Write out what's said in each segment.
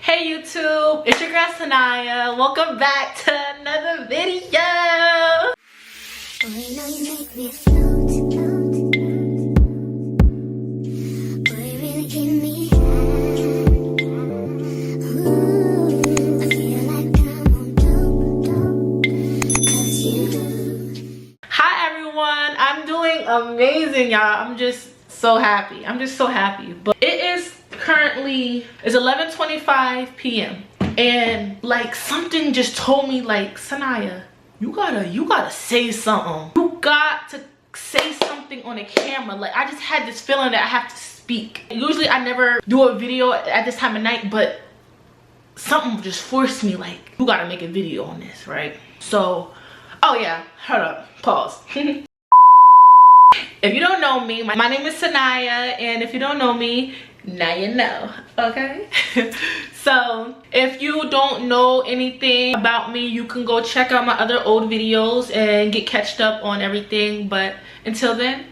Hey YouTube, it's your girl Sanaya. Welcome back to another video. Hi everyone, I'm doing amazing, y'all. I'm just so happy. But it is currently, it's 11:25 p.m. and like something just told me like, Sanaya, you gotta say something. You got to say something on the camera. Like I just had this feeling that I have to speak. Usually I never do a video at this time of night, but something just forced me like, you gotta make a video on this, right? So, oh yeah, hold up, pause. If you don't know me, my name is Sanaya, and if you don't know me, now you know, okay? So if you don't know anything about me, you can go check out my other old videos and get catched up on everything. But until then,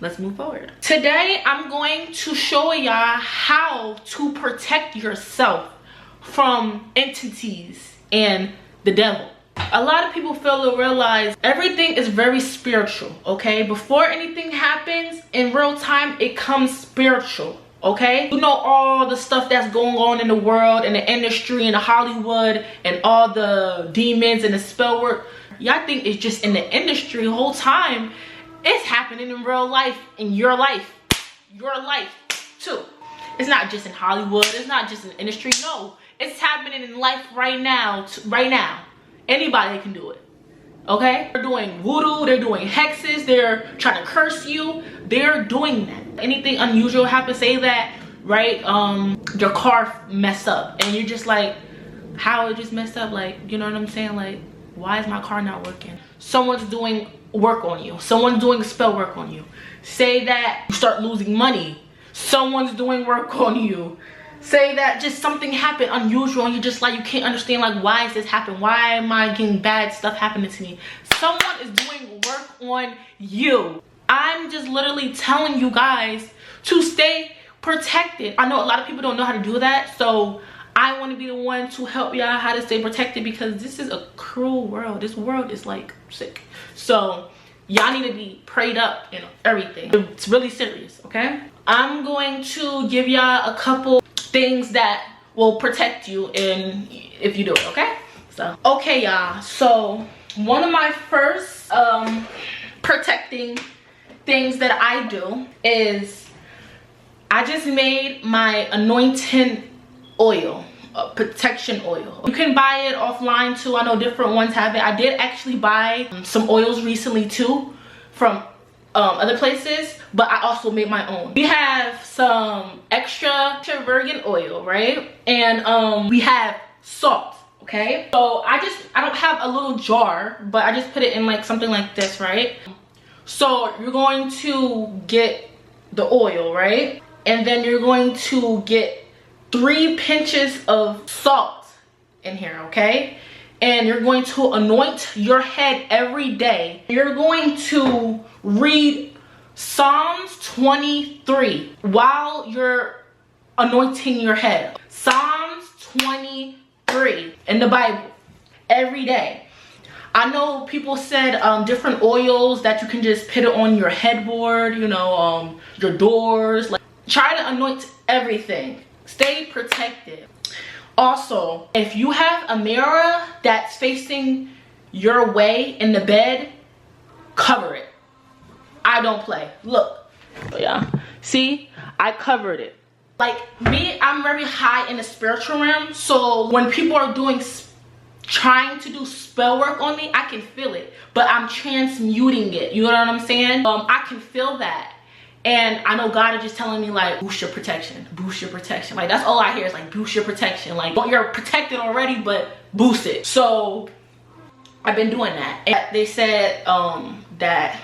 let's move forward. Today I'm going to show y'all how to protect yourself from entities and the devil. A lot of people fail to realize everything is very spiritual, okay? Before anything happens in real time, it comes spiritual, okay? You know all the stuff that's going on in the world, in the industry, in the Hollywood, and all the demons and the spell work. Y'all think it's just in the industry the whole time. It's happening in real life, in your life too. It's not just in Hollywood, it's not just in the industry, no. It's happening in life right now, Anybody can do it, okay? They're doing voodoo, they're doing hexes, they're trying to curse you, they're doing that. Anything unusual happens, say that, right? Your car messed up and you're just like, how it just messed up? Like, you know what I'm saying? Like, why is my car not working? Someone's doing work on you. Someone's doing spell work on you. Say that you start losing money. Someone's doing work on you. Say that just something happened unusual and you're just like, you can't understand, like, why is this happening? Why am I getting bad stuff happening to me? Someone is doing work on you. I'm just literally telling you guys to stay protected. I know a lot of people don't know how to do that, so I want to be the one to help y'all how to stay protected, because this is a cruel world. This world is like sick. So y'all need to be prayed up and everything. It's really serious, okay? I'm going to give y'all a couple things that will protect you if you do it, okay? So, okay, y'all. So one of my first protecting things that I do is I just made my anointing oil, protection oil. You can buy it offline too. I know different ones have it. I did actually buy some oils recently too from other places, but I also made my own. We have some extra virgin oil, right? And we have salt, okay? So I don't have a little jar, but I just put it in like something like this, right? So you're going to get the oil, right? And then you're going to get 3 pinches of salt in here, okay? And you're going to anoint your head every day. You're going to read Psalms 23 while you're anointing your head. Psalms 23 in the Bible every day. I know people said different oils that you can just put it on your headboard, you know, your doors. Like, try to anoint everything. Stay protected. Also, if you have a mirror that's facing your way in the bed, cover it. I don't play. Look. Yeah. See? I covered it. Like me, I'm very high in the spiritual realm. So when people are trying to do spell work on me, I can feel it. But I'm transmuting it. You know what I'm saying? I can feel that. And I know God is just telling me like, boost your protection, boost your protection. Like that's all I hear is like, boost your protection. Like, you're protected already, but boost it. So I've been doing that. And they said that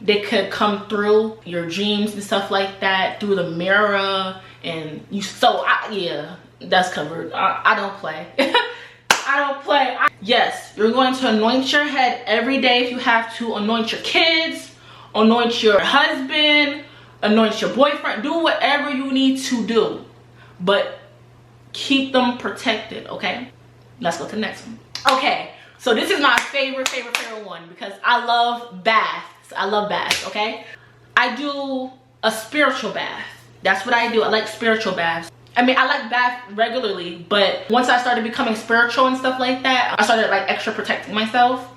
they could come through your dreams and stuff like that through the mirror. And yeah, that's covered. I don't play. I don't play. Yes, you're going to anoint your head every day if you have to. Anoint your kids, anoint your husband, anoint your boyfriend. Do whatever you need to do, but keep them protected, okay? Let's go to the next one. Okay, so this is my favorite one because I love baths. I love baths, okay? I do a spiritual bath. That's what I do. I like spiritual baths. I mean, I like baths regularly, but once I started becoming spiritual and stuff like that, I started like extra protecting myself.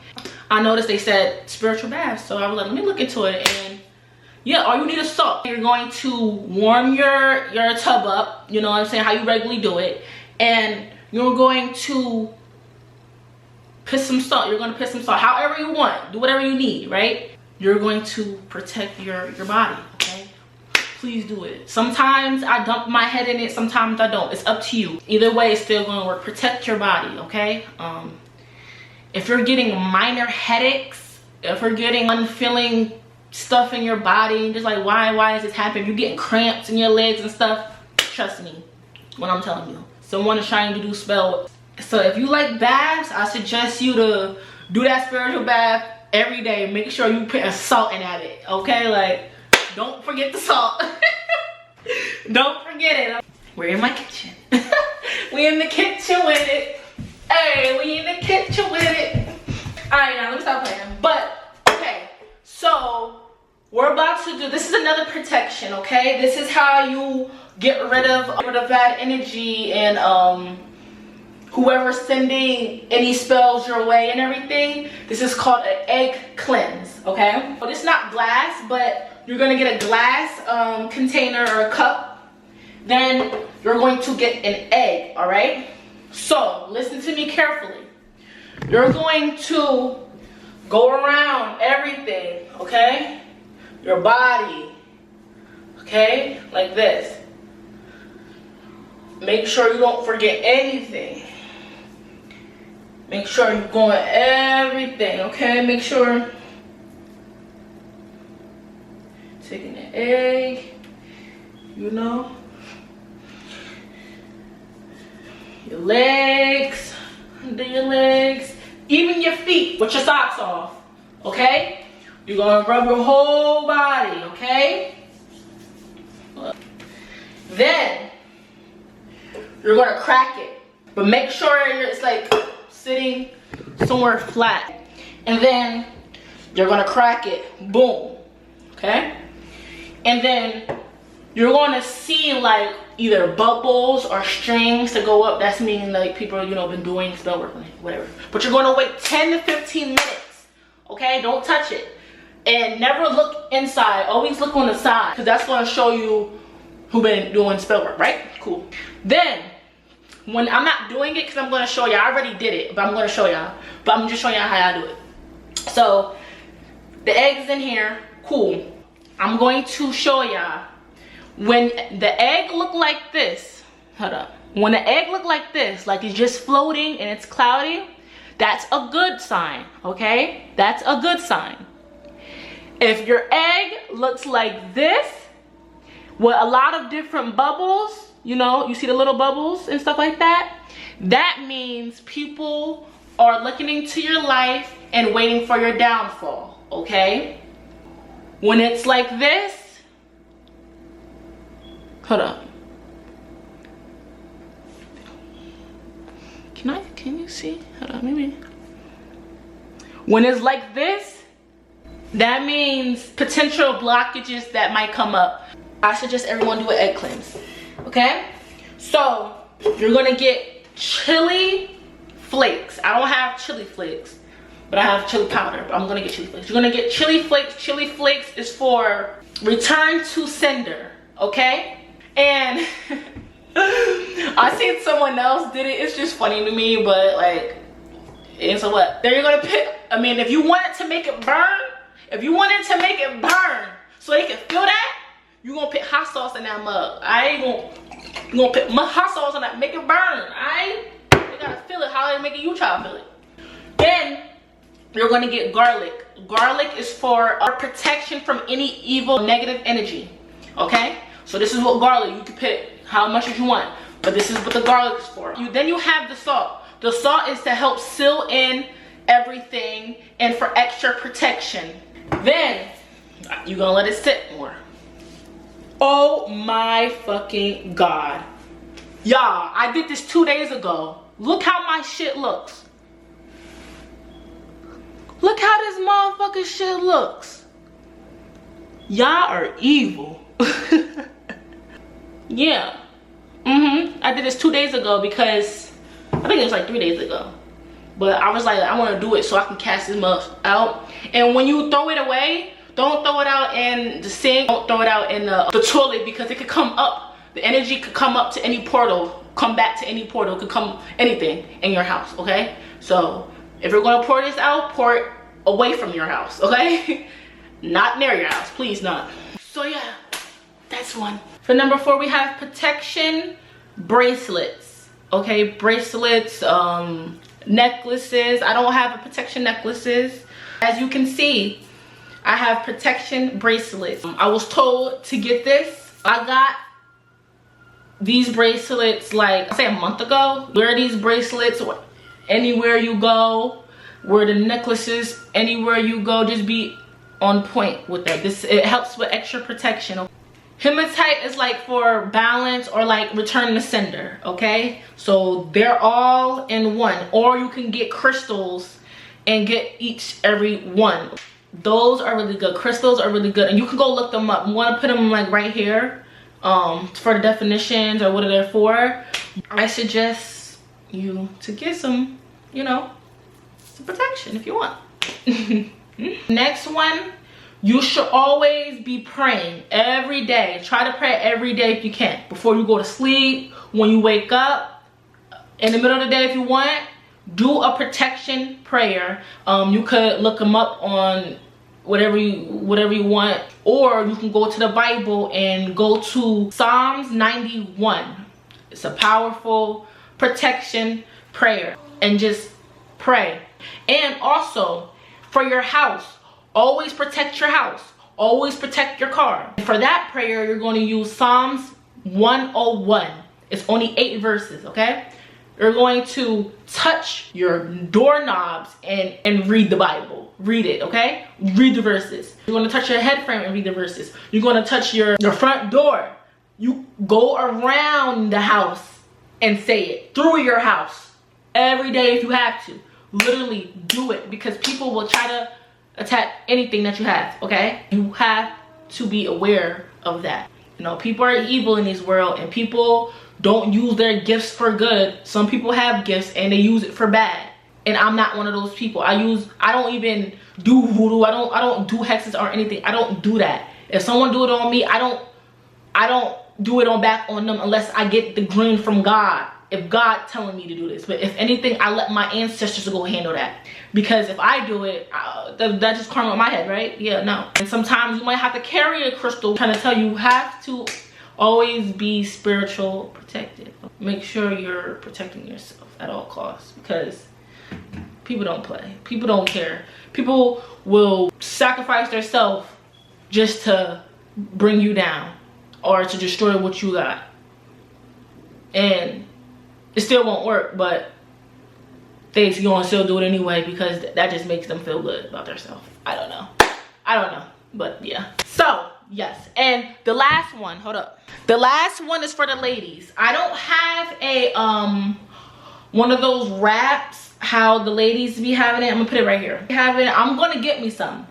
I noticed they said spiritual baths, so I was like, let me look into it. And yeah, all you need is salt. You're going to warm your tub up, you know what I'm saying, how you regularly do it, and you're going to put some salt. You're going to put some salt however you want, do whatever you need, right? You're going to protect your body, okay? Please do it. Sometimes I dump my head in it, sometimes I don't. It's up to you. Either way, it's still going to work. Protect your body, okay? If you're getting minor headaches, if you're getting unfeeling stuff in your body, just like why is this happening? You're getting cramps in your legs and stuff. Trust me when I'm telling you. Someone is trying to do spell. So if you like baths, I suggest you to do that spiritual bath every day. Make sure you put salt in at it, okay? Like, don't forget the salt. Don't forget it. We're in my kitchen. We in the kitchen with it. Hey, we in the kitchen with it. All right, now let me stop playing. But okay, so we're about to do, this is another protection, okay? This is how you get rid of bad energy and whoever's sending any spells your way and everything. This is called an egg cleanse, okay? But it's not glass, but you're gonna get a glass container or a cup. Then you're going to get an egg, all right? So listen to me carefully. You're going to go around everything, okay? Your body, okay? Like this. Make sure you don't forget anything. Make sure you're going everything, okay? Make sure. Taking the egg, you know. Your legs, under your legs, even your feet with your socks off, okay? You're gonna rub your whole body, okay? Then you're gonna crack it, but make sure it's like sitting somewhere flat. And then you're gonna crack it, boom, okay? And then you're gonna see like either bubbles or strings to go up. That's meaning like people, you know, been doing spell work, whatever. But you're gonna wait 10 to 15 minutes, okay? Don't touch it. And never look inside, always look on the side, because that's gonna show you who been doing spell work, right? Cool. Then, when I'm not doing it, because I'm gonna show y'all, I already did it, but I'm gonna show y'all. But I'm just showing y'all how I do it. So, the egg's in here, cool. I'm going to show y'all. When the egg look like this, hold up. When the egg look like this, like it's just floating and it's cloudy, that's a good sign, okay? That's a good sign. If your egg looks like this, with a lot of different bubbles, you know, you see the little bubbles and stuff like that, that means people are looking into your life and waiting for your downfall, okay? When it's like this, hold up. Can you see? Hold on, maybe. When it's like this, that means potential blockages that might come up. I suggest everyone do an egg cleanse, okay? So, you're gonna get chili flakes. I don't have chili flakes, but I have chili powder, but I'm gonna get chili flakes. You're gonna get chili flakes. Chili flakes is for return to sender, okay? And I seen someone else did it. It's just funny to me, but like, and so what? Then you're gonna pick, I mean, if you wanted to make it burn, so they can feel that, you're gonna put hot sauce in that mug. You gonna put hot sauce in that, make it burn, You gotta feel it, how they make it, you try to feel it. Then, you're gonna get garlic. Garlic is for protection from any evil, negative energy, okay? So this is what garlic, you can pick how much as you want, but this is what the garlic is for. Then you have the salt. The salt is to help seal in everything and for extra protection. Then, you're gonna let it sit more. Oh my fucking God. Y'all, I did this 2 days ago. Look how my shit looks. Look how this motherfucking shit looks. Y'all are evil. Yeah. I did this 2 days ago because I think it was like 3 days ago. But I was like, I want to do it so I can cast this mug out. And when you throw it away, don't throw it out in the sink. Don't throw it out in the toilet, because it could come up. The energy could come up to any portal, come back to any portal, could come anything in your house, okay? So if you're going to pour this out, pour it away from your house, okay? Not near your house, please not. So yeah, that's one. For number 4, we have protection bracelets, okay? Bracelets, necklaces. I don't have a protection necklaces. As you can see, I have protection bracelets. I was told to get this. I got these bracelets like, I say, a month ago. Wear these bracelets anywhere you go. Wear the necklaces anywhere you go. Just be on point with that. It helps with extra protection. Hematite is like for balance or like return the sender, okay? So they're all in one. Or you can get crystals and get every one. Those are really good. Crystals are really good, and you can go look them up. You want to put them like right here for the definitions or what they're for. I suggest you to get some, you know, some protection if you want. Next one. You should always be praying every day. Try to pray every day if you can. Before you go to sleep, when you wake up, in the middle of the day if you want, do a protection prayer. You could look them up on whatever you want, or you can go to the Bible and go to Psalms 91. It's a powerful protection prayer, and just pray. And also for your house, always protect your house. Always protect your car. For that prayer, you're going to use Psalms 101. It's only 8 verses, okay? You're going to touch your doorknobs and read the Bible. Read it, okay? Read the verses. You're going to touch your head frame and read the verses. You're going to touch your front door. You go around the house and say it through your house every day if you have to. Literally do it, because people will try to attack anything that you have, okay? You have to be aware of that. You know, people are evil in this world, and people don't use their gifts for good. Some people have gifts and they use it for bad, and I'm not one of those people. I don't even do voodoo. I don't do hexes or anything. I don't do that. If someone do it on me, I don't do it back on them unless I get the green from God. If God telling me to do this. But if anything, I let my ancestors go handle that. Because if I do it, that just karma in my head, right? Yeah, no. And sometimes you might have to carry a crystal, trying to tell you have to always be spiritual protected. Make sure you're protecting yourself at all costs, because people don't play. People don't care. People will sacrifice themselves just to bring you down or to destroy what you got. And it still won't work, but they're gonna still do it anyway, because that just makes them feel good about themselves. I don't know, but yeah. So yes, and the last one, hold up, the last one is for the ladies. I don't have a one of those wraps how the ladies be having it. I'm gonna put it right here. I'm gonna get me some.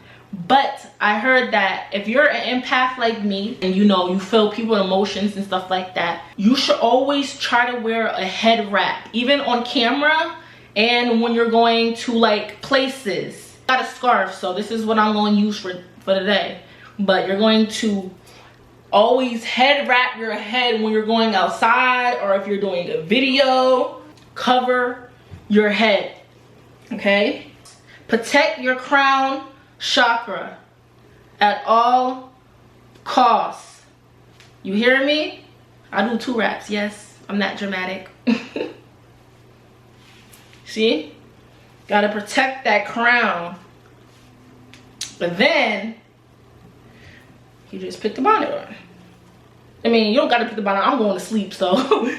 But I heard that if you're an empath like me, and you know, you feel people's emotions and stuff like that, you should always try to wear a head wrap, even on camera and when you're going to like places. I got a scarf, so this is what I'm going to use for today. But you're going to always head wrap your head when you're going outside, or if you're doing a video. Cover your head, okay? Protect your crown chakra at all costs. You hear me? I do 2 wraps. Yes, I'm not dramatic. See? Gotta protect that crown. But then you just put the bonnet on. I mean, you don't gotta put the bonnet on. I'm going to sleep, so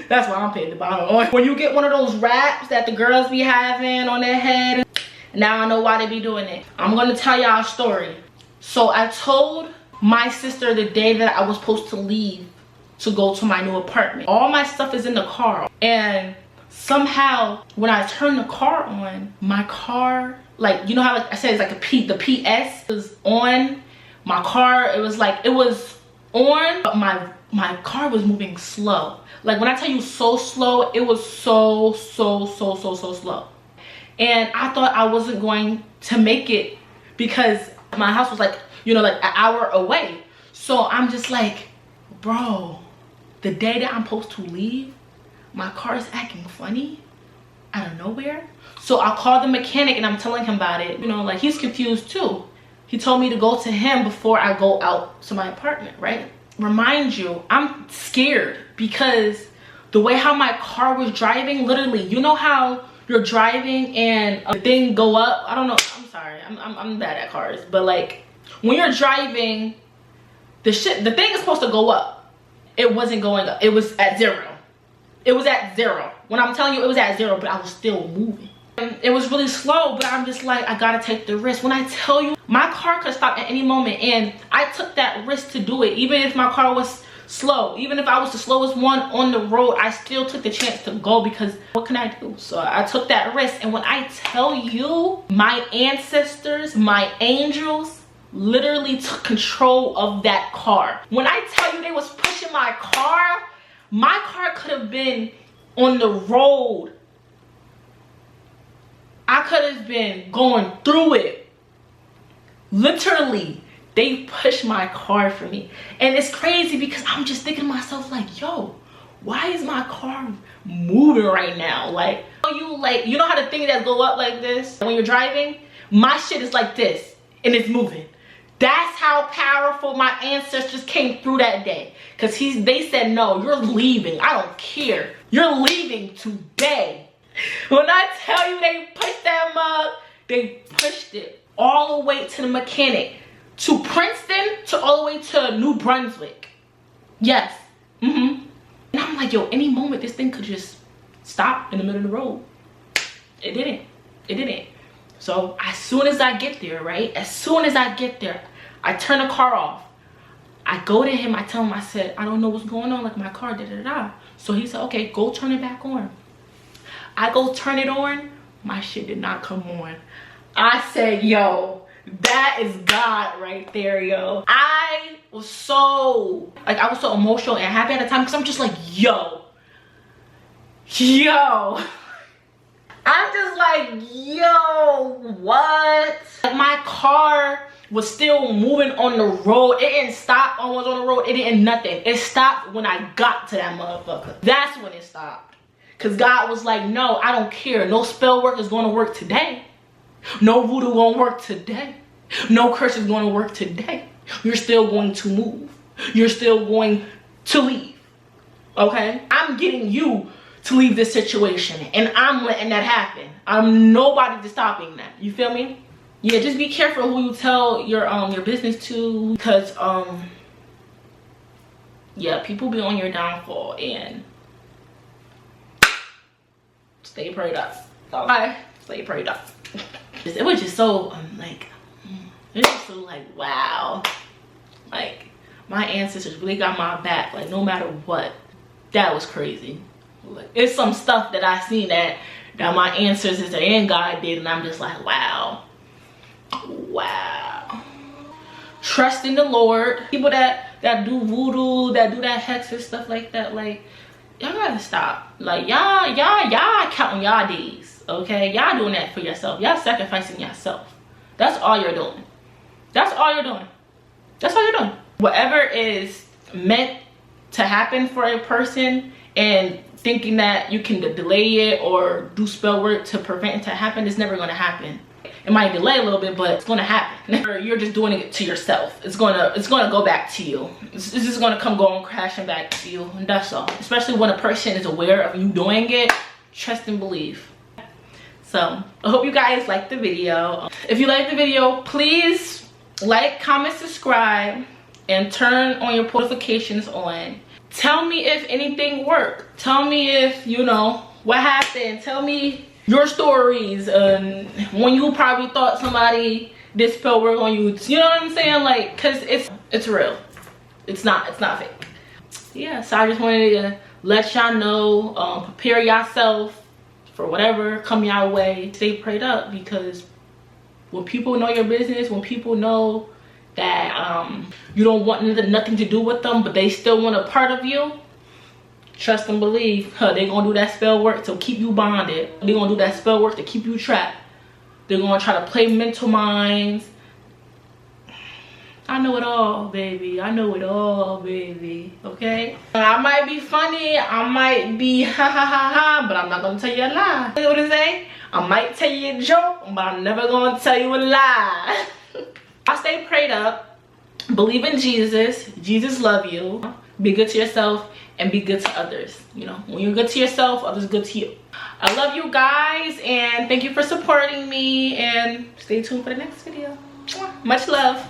that's why I'm putting the bonnet on. When you get one of those wraps that the girls be having on their head, now I know why they be doing it. I'm gonna tell y'all a story. So I told my sister the day that I was supposed to leave to go to my new apartment. All my stuff is in the car, and somehow when I turn the car on, my car, like, you know how like I said, it's like the PS was on my car. It was like, it was on, but my car was moving slow. Like, when I tell you so slow, it was so slow. And I thought I wasn't going to make it because my house was like, you know, like an hour away. So I'm just like, bro, the day that I'm supposed to leave, my car is acting funny out of nowhere. So I called the mechanic and I'm telling him about it. You know, like, he's confused too. He told me to go to him before I go out to my apartment, right? Remind you, I'm scared because the way how my car was driving, literally, you know how you're driving and the thing go up? I don't know, I'm sorry, I'm bad at cars, but like, when you're driving, the thing is supposed to go up. It wasn't going up, it was at 0. It was at 0. When I'm telling you, it was at 0, but I was still moving. And it was really slow, but I'm just like, I gotta take the risk. When I tell you, my car could stop at any moment, and I took that risk to do it. Even if my car was slow, even if I was the slowest one on the road, I still took the chance to go, because what can I do? So I took that risk. And when I tell you, my ancestors, my angels, literally took control of that car. When I tell you they was pushing my car could have been on the road. I could have been going through it. Literally, they pushed my car for me. And it's crazy because I'm just thinking to myself, like, yo, why is my car moving right now? Like, you know how the thing that go up like this when you're driving? My shit is like this and it's moving. That's how powerful my ancestors came through that day. Because they said, no, you're leaving. I don't care. You're leaving today. When I tell you they pushed that mug, they pushed it all the way to the mechanic, to Princeton, to all the way to New Brunswick. Yes. And I'm like, yo, any moment this thing could just stop in the middle of the road. It didn't. It didn't. So as soon as I get there, right? As soon as I get there, I turn the car off. I go to him, I tell him, I said, I don't know what's going on, like my car, da-da-da. So he said, okay, go turn it back on. I go turn it on, my shit did not come on. I said, yo, that is God right there, yo. I was so emotional and happy at the time, because I'm just like, yo. I'm just like, yo, what? Like, my car was still moving on the road. It didn't stop almost on the road. It didn't nothing. It stopped when I got to that motherfucker. That's when it stopped. Because God was like, no, I don't care. No spell work is going to work today. No voodoo going to work today. No curse is going to work today. You're still going to move. You're still going to leave. Okay? I'm getting you to leave this situation, and I'm letting that happen. I'm nobody to stopping that. You feel me? Yeah, just be careful who you tell your business to, because yeah, people be on your downfall, and stay prayed up. Okay? Stay prayed up. It was just so like, it was just so like, wow, like my ancestors really got my back, like no matter what. That was crazy. Like, it's some stuff that I seen that my ancestors and God did, and I'm just like, wow. Trust in the Lord. People that do voodoo, that do that hex and stuff like that, like, y'all gotta stop. Like, y'all counting y'all days, okay? Y'all doing that for yourself. Y'all sacrificing yourself. That's all you're doing. That's all you're doing. That's all you're doing. Whatever is meant to happen for a person, and thinking that you can delay it or do spell work to prevent it to happen, it's never going to happen. It might delay a little bit, but it's going to happen. Or you're just doing it to yourself. It's gonna go back to you. It's just going to come going crashing back to you, and that's all. Especially when a person is aware of you doing it. Trust and believe. So I hope you guys liked the video. If you liked the video, please like, comment, subscribe, and turn on your notifications on. Tell me if anything worked. Tell me if, you know, what happened. Tell me your stories, and when you probably thought somebody did spell work on you. You know what I'm saying? Like, cause it's real. It's not fake. yeah, so I just wanted to let y'all know, prepare yourself for whatever come your way. Stay prayed up, because when people know your business, when people know that you don't want nothing to do with them, but they still want a part of you, trust and believe, they're gonna do that spell work to keep you bonded. They're gonna do that spell work to keep you trapped. They're gonna try to play mental minds. I know it all, baby. I know it all, baby. Okay? I might be funny. I might be ha ha ha ha, but I'm not gonna tell you a lie. You know what I'm saying? I might tell you a joke, but I'm never gonna tell you a lie. I stay prayed up. Believe in Jesus. Jesus love you. Be good to yourself and be good to others. You know, when you're good to yourself, others good to you. I love you guys, and thank you for supporting me, and stay tuned for the next video. Much love.